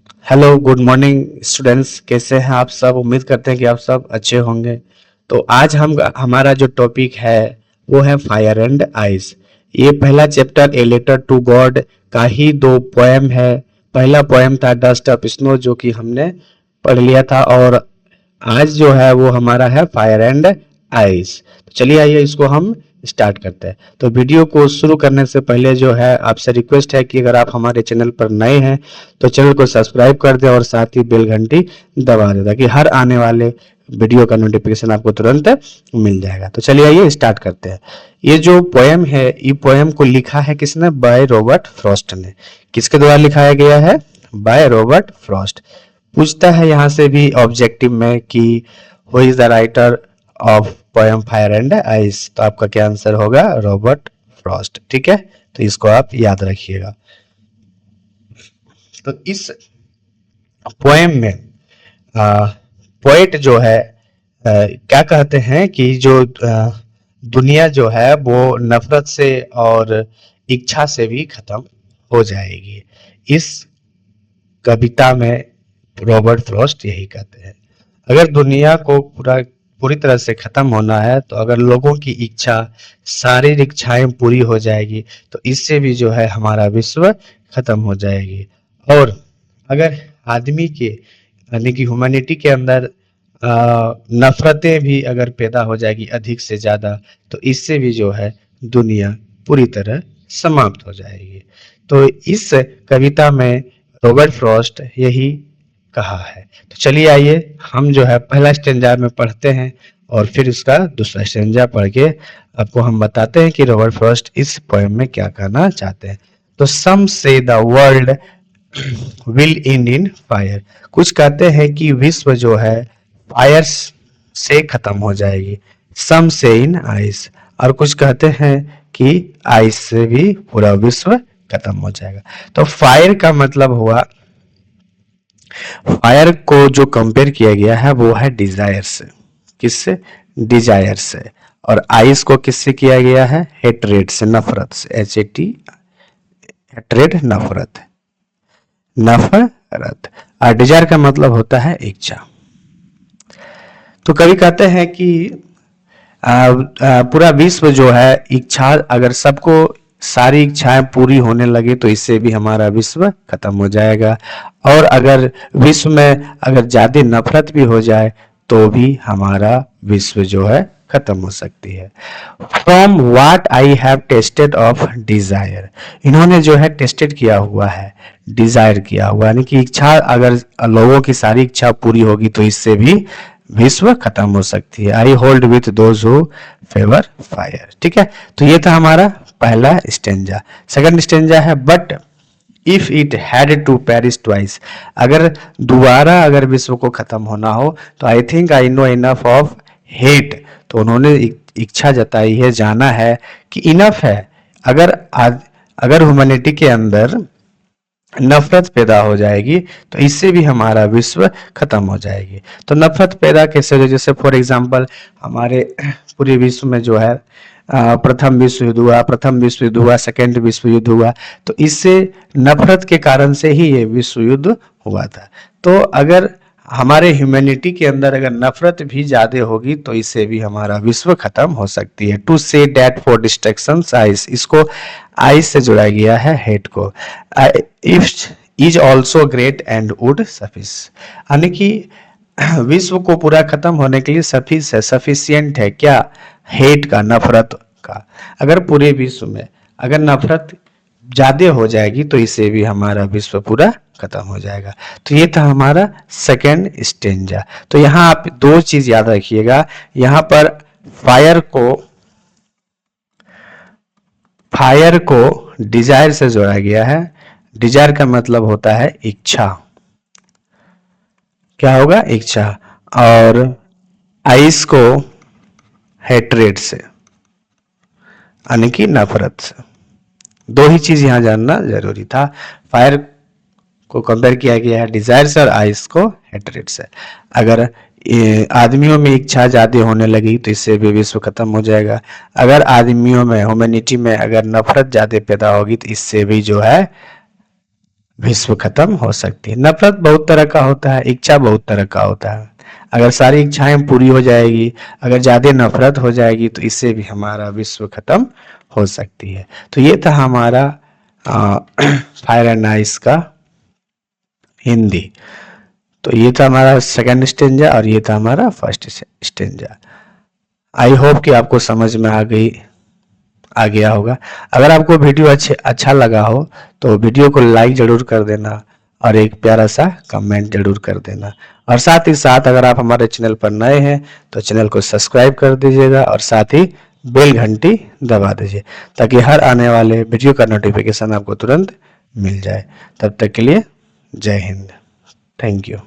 Hello good morning students, कैसे हैं आप सब। उम्मीद करते हैं कि आप सब अच्छे होंगे। तो आज हम हमारा जो टॉपिक है वो है फायर एंड आइस। ये पहला chapter a letter to God का ही दो पोएम है। पहला पोएम था डस्ट ऑफ स्नो जो कि हमने पढ़ लिया था, और आज जो है वो हमारा है फायर एंड आइस। तो चलिए आइए इसको हम स्टार्ट करते हैं। तो वीडियो को शुरू करने से पहले जो है आपसे रिक्वेस्ट है कि अगर आप हमारे चैनल पर नए हैं तो चैनल को सब्सक्राइब कर दें और साथ ही बेल घंटी दबा दें ताकि हर आने वाले वीडियो का नोटिफिकेशन आपको तुरंत मिल जाएगा। तो चलिए आइए स्टार्ट करते हैं। ये जो पोएम है, ये पोएम को लिखा है किसने? बाय रॉबर्ट फ्रॉस्ट ने। किसके द्वारा लिखाया गया है? By Robert Frost. पूछता है यहाँ से भी ऑब्जेक्टिव में कि who is the writer of poem fire and ice. तो आपका क्या आंसर होगा? Robert Frost. ठीक है, तो इसको आप याद रखिएगा। तो इस पोएम में पोएट जो है क्या कहते हैं कि जो दुनिया जो है वो नफरत से और इच्छा से भी खत्म हो जाएगी। इस कविता में रॉबर्ट फ्रॉस्ट यही कहते हैं। अगर दुनिया को पूरी तरह से खत्म होना है तो अगर लोगों की इच्छा, शारीरिक इच्छाएं पूरी हो जाएगी तो इससे भी जो है हमारा विश्व खत्म हो जाएगी। और अगर आदमी के यानी कि ह्यूमैनिटी के अंदर नफरतें भी अगर पैदा हो जाएगी अधिक से ज्यादा तो इससे भी जो है दुनिया पूरी तरह समाप्त हो जाएगी। तो इस कविता में रॉबर्ट फ्रॉस्ट यही कहा है। तो चलिए आइए हम जो है पहला स्टेंजा में पढ़ते हैं और फिर उसका दूसरा स्टेंजा पढ़ के आपको हम बताते हैं कि रॉबर्ट फ्रॉस्ट इस पोएम में क्या कहना चाहते हैं। तो सम से the world will and in fire. कुछ कहते हैं कि विश्व जो है फायर से खत्म हो जाएगी। सम से इन आइस, और कुछ कहते हैं कि आइस से भी पूरा विश्व खत्म हो जाएगा। तो फायर का मतलब हुआ, फायर को जो कंपेयर किया गया है वो है डिजायर से। किससे? डिजायर से। और आइस को किससे किया गया है? हेट्रेड से, नफरत से। HAT, हेट्रेड, नफरत। नफरत। और डिजायर का मतलब होता है इच्छा। तो कभी कहते हैं कि पूरा विश्व जो है इच्छा, अगर सबको सारी इच्छाएं पूरी होने लगे तो इससे भी हमारा विश्व खत्म हो जाएगा। और अगर विश्व में अगर ज्यादा नफरत भी हो जाए तो भी हमारा विश्व जो है खत्म हो सकती है। From what I have tested of desire. इन्होंने जो है टेस्टेड किया हुआ है, डिजायर किया हुआ, यानी कि इच्छा, अगर लोगों की सारी इच्छा पूरी होगी तो इससे भी विश्व खत्म हो सकती है। I hold with those who favour fire. ठीक है, तो ये था हमारा पहला स्टेंजा। सेकंड स्टेंजा है but if it had to perish twice. अगर दोबारा अगर विश्व को खत्म होना हो तो I think I know enough of hate. तो उन्होंने इच्छा जताई है, जाना है कि इनफ है। अगर ह्यूमैनिटी के अंदर नफरत पैदा हो जाएगी तो इससे भी हमारा विश्व खत्म हो जाएगी। तो नफरत पैदा कैसे हो? जैसे फॉर एग्जांपल हमारे पूरे विश्व में जो है प्रथम विश्व युद्ध हुआ, सेकेंड विश्व युद्ध हुआ, तो इससे नफरत के कारण से ही ये विश्व युद्ध हुआ था। तो अगर हमारे ह्यूमैनिटी के अंदर अगर नफरत भी ज्यादा होगी तो इससे भी हमारा विश्व खत्म हो सकती है। टू से डेट फॉर डिस्ट्रक्शन आइस, इसको आइस से जोड़ा गया है हेट को। If is also great and would suffice, यानी कि विश्व को पूरा खत्म होने के लिए सफिस है, सफिशियंट है क्या? हेट का, नफरत का। अगर पूरे विश्व में अगर नफरत ज्यादा हो जाएगी तो इससे भी हमारा विश्व पूरा खत्म हो जाएगा। तो ये था हमारा सेकेंड स्टेंजा। तो यहाँ आप दो चीज याद रखिएगा, यहाँ पर फायर को डिजायर से जोड़ा गया है। डिजायर का मतलब होता है इच्छा। क्या होगा? इच्छा। और आइस को हेट्रेड से, यानी कि नफरत से। दो ही चीज यहां जानना जरूरी था। फायर को कंपेयर किया गया है डिजायर से और आइस को हेट्रेड से। अगर आदमियों में इच्छा ज्यादा होने लगी तो इससे भी विश्व खत्म हो जाएगा। अगर आदमियों में, ह्यूमैनिटी में अगर नफरत ज्यादा पैदा होगी तो इससे भी जो है विश्व खत्म हो सकती है। नफरत बहुत तरह का होता है, इच्छा बहुत तरह का होता है। अगर सारी इच्छाएं पूरी हो जाएगी, अगर ज़्यादा नफरत हो जाएगी तो इससे भी हमारा विश्व खत्म हो सकती है। तो ये था हमारा फायर एंड आइस का हिंदी। तो ये था हमारा सेकंड स्टेंजा और ये था हमारा फर्स्ट स्टेंजा। आई होप कि आपको समझ में आ गया होगा। अगर आपको वीडियो अच्छा लगा हो तो वीडियो को लाइक जरूर कर देना और एक प्यारा सा कमेंट जरूर कर देना। और साथ ही साथ अगर आप हमारे चैनल पर नए हैं तो चैनल को सब्सक्राइब कर दीजिएगा और साथ ही बेल घंटी दबा दीजिए ताकि हर आने वाले वीडियो का नोटिफिकेशन आपको तुरंत मिल जाए। तब तक के लिए जय हिंद। Thank you.